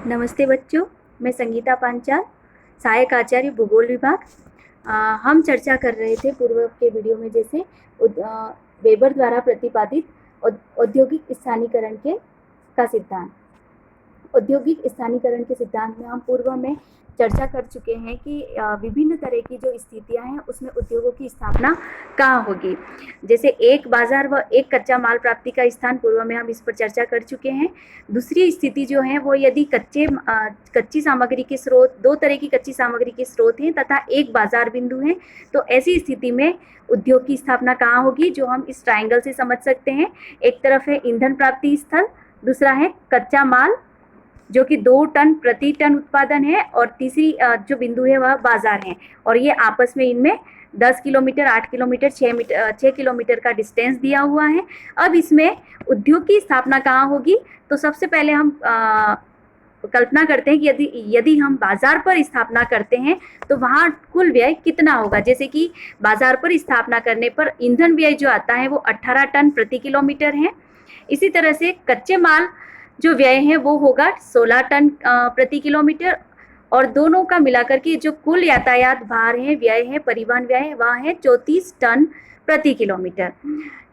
नमस्ते बच्चों, मैं संगीता पांचाल, सहायक आचार्य भूगोल विभाग। हम चर्चा कर रहे थे पूर्व के वीडियो में जैसे वेबर द्वारा प्रतिपादित औद्योगिक स्थानीकरण का सिद्धांत। औद्योगिक स्थानीकरण के सिद्धांत में हम पूर्व में चर्चा कर चुके हैं कि विभिन्न तरह की जो स्थितियां हैं उसमें उद्योगों की स्थापना कहाँ होगी। जैसे एक बाजार व एक कच्चा माल प्राप्ति का स्थान, पूर्व में हम इस पर चर्चा कर चुके हैं। दूसरी स्थिति जो है वो यदि कच्ची सामग्री के स्रोत, दो तरह की कच्ची सामग्री के स्रोत हैं तथा एक बाजार बिंदु है, तो ऐसी स्थिति में उद्योग की स्थापना कहाँ होगी, जो हम इस ट्राइंगल से समझ सकते हैं। एक तरफ है ईंधन प्राप्ति स्थल, दूसरा है कच्चा माल जो कि 2 टन प्रति टन उत्पादन है, और तीसरी जो बिंदु है वह बाजार है। और ये आपस में इनमें 10 किलोमीटर, 8 किलोमीटर, 6 किलोमीटर का डिस्टेंस दिया हुआ है। अब इसमें उद्योग की स्थापना कहाँ होगी, तो सबसे पहले हम कल्पना करते हैं कि यदि हम बाजार पर स्थापना करते हैं तो वहाँ कुल व्यय कितना होगा। जैसे कि बाजार पर स्थापना करने पर ईंधन व्यय जो आता है वो 18 टन प्रति किलोमीटर है। इसी तरह से कच्चे माल जो व्यय है वो होगा 16 टन प्रति किलोमीटर, और दोनों का मिलाकर के जो कुल यातायात भार है, व्यय है, परिवहन व्यय है, वह है 34 टन प्रति किलोमीटर।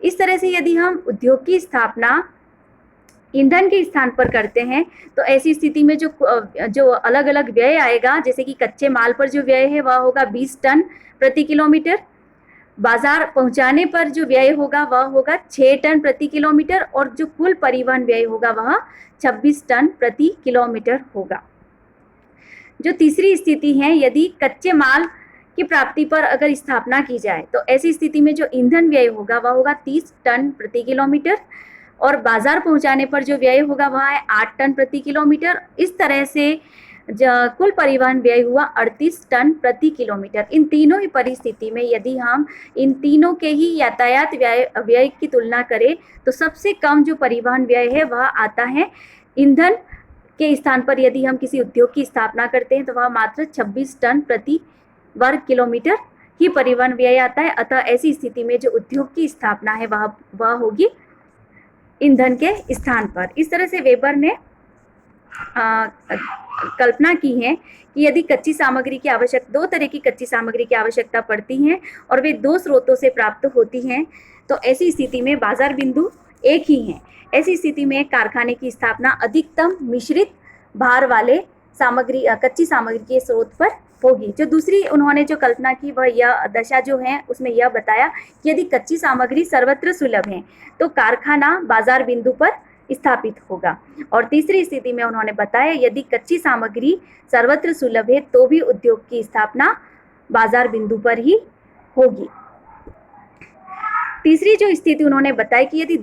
इस तरह से यदि हम उद्योग की स्थापना ईंधन के स्थान पर करते हैं तो ऐसी स्थिति में जो अलग अलग व्यय आएगा, जैसे कि कच्चे माल पर जो व्यय है वह होगा 20 टन प्रति किलोमीटर, बाजार पहुंचाने पर जो व्यय होगा वह होगा 6 टन प्रति किलोमीटर, और जो कुल परिवहन व्यय होगा वह 26 टन प्रति किलोमीटर होगा। जो तीसरी स्थिति है, यदि कच्चे माल की प्राप्ति पर अगर स्थापना की जाए तो ऐसी स्थिति में जो ईंधन व्यय होगा वह होगा 30 टन प्रति किलोमीटर, और बाजार पहुंचाने पर जो व्यय होगा वह है 8 टन प्रति किलोमीटर। इस तरह से कुल परिवहन व्यय हुआ 38 टन प्रति किलोमीटर। इन तीनों ही परिस्थिति में यदि हम इन तीनों के ही यातायात व्यय की तुलना करें तो सबसे कम जो परिवहन व्यय है वह आता है ईंधन के स्थान पर। यदि हम किसी उद्योग की स्थापना करते हैं तो वह मात्र 26 टन प्रति वर्ग किलोमीटर ही परिवहन व्यय आता है। अतः ऐसी स्थिति में जो उद्योग की स्थापना है वह होगी ईंधन के स्थान पर। इस तरह से वेबर ने कल्पना की है कि यदि कच्ची सामग्री की दो तरह की कच्ची सामग्री की आवश्यकता पड़ती है और वे 2 स्रोतों से प्राप्त होती हैं, तो ऐसी स्थिति में बाजार बिंदु एक ही है। ऐसी स्थिति में कारखाने की स्थापना अधिकतम मिश्रित भार वाले कच्ची सामग्री के स्रोत पर होगी। जो दूसरी उन्होंने जो कल्पना की वह यह दशा जो है उसमें यह बताया कि यदि कच्ची सामग्री सर्वत्र सुलभ है तो कारखाना बाजार बिंदु पर स्थापित होगा। और तीसरी स्थिति में उन्होंने बताया यदि कच्ची सामग्री सर्वत्र सुलभ है तो भी उद्योग की स्थापना बाजार बिंदु पर ही होगी। तीसरी जो स्थिति उन्होंने बताई कि यदि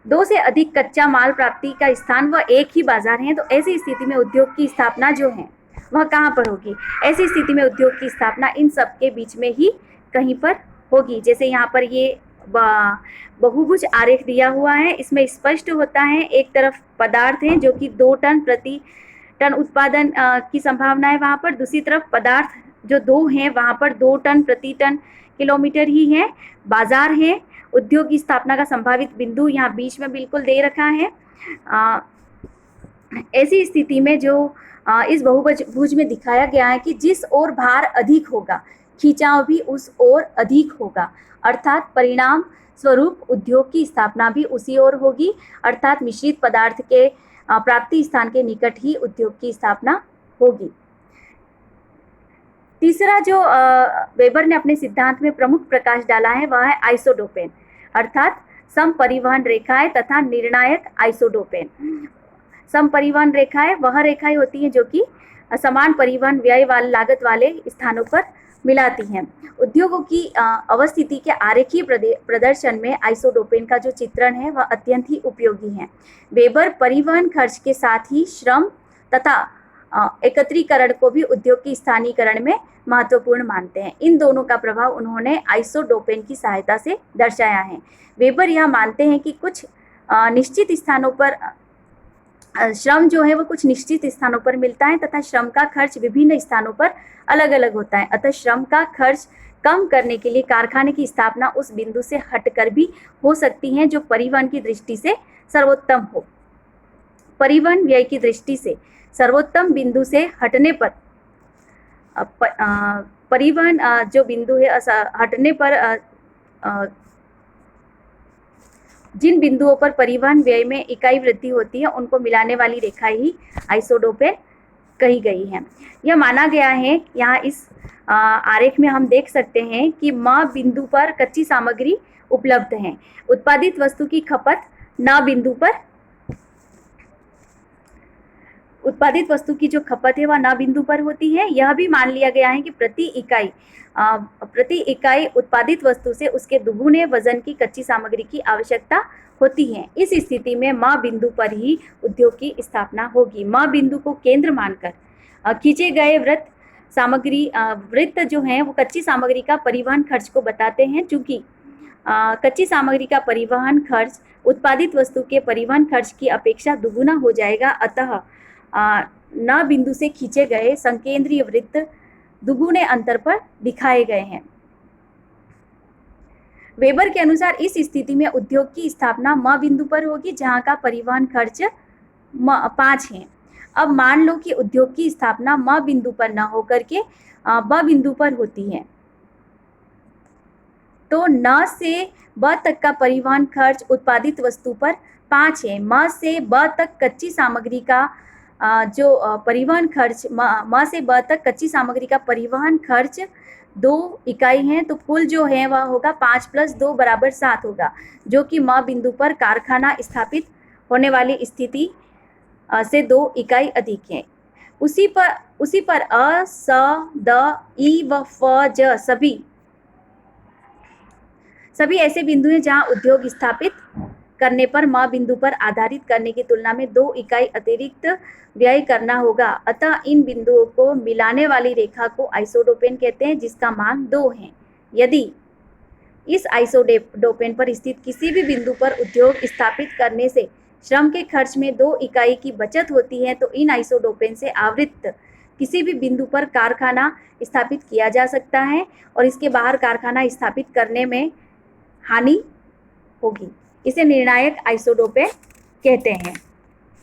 दो से अधिक कच्चा माल प्राप्ति का स्थान व एक ही बाजार है तो ऐसी स्थिति में उद्योग की स्थापना जो है वह कहाँ पर होगी। ऐसी स्थिति में उद्योग की स्थापना इन सब के बीच में ही कहीं पर होगी। जैसे यहाँ पर ये बहुभुज आरेख दिया हुआ है, इसमें स्पष्ट होता है एक तरफ पदार्थ है जो कि 2 टन प्रति टन उत्पादन की संभावना है वहाँ पर, दूसरी तरफ पदार्थ जो 2 हैं वहाँ पर 2 टन प्रति टन किलोमीटर ही है। बाजार है, उद्योग की स्थापना का संभावित बिंदु यहाँ बीच में बिल्कुल दे रखा है। ऐसी स्थिति में जो इस बहुभुज में दिखाया गया है कि जिस ओर भार अधिक होगा खिंचाव भी उस ओर अधिक होगा, अर्थात परिणाम स्वरूप उद्योग की स्थापना भी उसी ओर होगी, अर्थात मिश्रित पदार्थ के प्राप्ति स्थान के निकट ही उद्योग की स्थापना होगी। तीसरा जो वेबर ने अपने सिद्धांत में प्रमुख प्रकाश डाला है वह है आइसोडोपेन, अर्थात सम परिवहन रेखाएं तथा निर्णायक आइसोडोपेन। सम परिवहन रेखाएं वह रेखाएं होती हैं जो कि समान परिवहन व्यय वाले लागत वाले स्थानों पर मिलाती हैं। उद्योगों की अवस्थिति के आरेखीय प्रदर्शन में आइसोडोपेन का जो चित्रण है वह अत्यंत ही उपयोगी है। वेबर परिवहन खर्च के साथ ही श्रम तथा एकत्रीकरण को भी उद्योग की स्थानीकरण में महत्वपूर्ण मानते हैं। इन दोनों का प्रभाव उन्होंने आइसोडोपेन की सहायता से दर्शाया है। वेबर यह मानते हैं कि कुछ निश्चित स्थानों पर श्रम जो है वो कुछ निश्चित स्थानों पर मिलता है तथा श्रम का खर्च विभिन्न स्थानों पर अलग अलग होता है। अतः श्रम का खर्च कम करने के लिए कारखाने की स्थापना उस बिंदु से हटकर भी हो सकती है जो परिवहन की दृष्टि से सर्वोत्तम हो। परिवहन व्यय की दृष्टि से सर्वोत्तम बिंदु से हटने पर परिवहन जो बिंदु है हटने पर जिन बिंदुओं पर परिवहन व्यय में इकाई वृद्धि होती है उनको मिलाने वाली रेखा ही आइसोडोपेन कही गई है। यह माना गया है, यहाँ इस आरेख में हम देख सकते हैं कि म बिंदु पर कच्ची सामग्री उपलब्ध है, उत्पादित वस्तु की खपत न बिंदु पर, उत्पादित वस्तु की जो खपत है वह न बिंदु पर होती है। यह भी मान लिया गया है कि प्रति इकाई उत्पादित वस्तु से उसके दुगुने वजन की कच्ची सामग्री की आवश्यकता होती है। इस स्थिति में म बिंदु पर ही उद्योग की स्थापना होगी। म बिंदु को केंद्र मानकर खींचे गए वृत्त जो हैं वो कच्ची सामग्री का परिवहन खर्च को बताते हैं। चूंकि कच्ची सामग्री का परिवहन खर्च उत्पादित वस्तु के परिवहन खर्च की अपेक्षा दुगुना हो जाएगा, अतः न बिंदु से खींचे गए संकेंद्रीय वृत्त दुगुने अंतर पर दिखाए गए हैं। वेबर के अनुसार इस स्थिति में उद्योग की स्थापना म बिंदु पर होगी, जहां का परिवहन खर्च 5 है। अब मान लो कि उद्योग की स्थापना म बिंदु पर न होकर के ब बिंदु पर होती है, तो न से ब तक का परिवहन खर्च उत्पादित वस्तु पर 5 है। म से ब तक कच्ची सामग्री का जो परिवहन खर्च म से ब तक कच्ची सामग्री का परिवहन खर्च 2 इकाई है, तो कुल जो है वह होगा 5 + 2 = 7 होगा, जो कि म बिंदु पर कारखाना स्थापित होने वाली स्थिति से 2 इकाई अधिक है। उसी पर अ, स, द, ई व फ, ज सभी ऐसे बिंदु हैं जहां उद्योग स्थापित करने पर म बिंदु पर आधारित करने की तुलना में 2 इकाई अतिरिक्त व्यय करना होगा। अतः इन बिंदुओं को मिलाने वाली रेखा को आइसोडोपेन कहते हैं, जिसका मान 2 है। यदि इस आइसोडोपेन पर स्थित किसी भी बिंदु पर उद्योग स्थापित करने से श्रम के खर्च में 2 इकाई की बचत होती है, तो इन आइसोडोपेन से आवृत किसी भी बिंदु पर कारखाना स्थापित किया जा सकता है और इसके बाहर कारखाना स्थापित करने में हानि होगी। इसे निर्णायक आइसोडोपेन कहते हैं।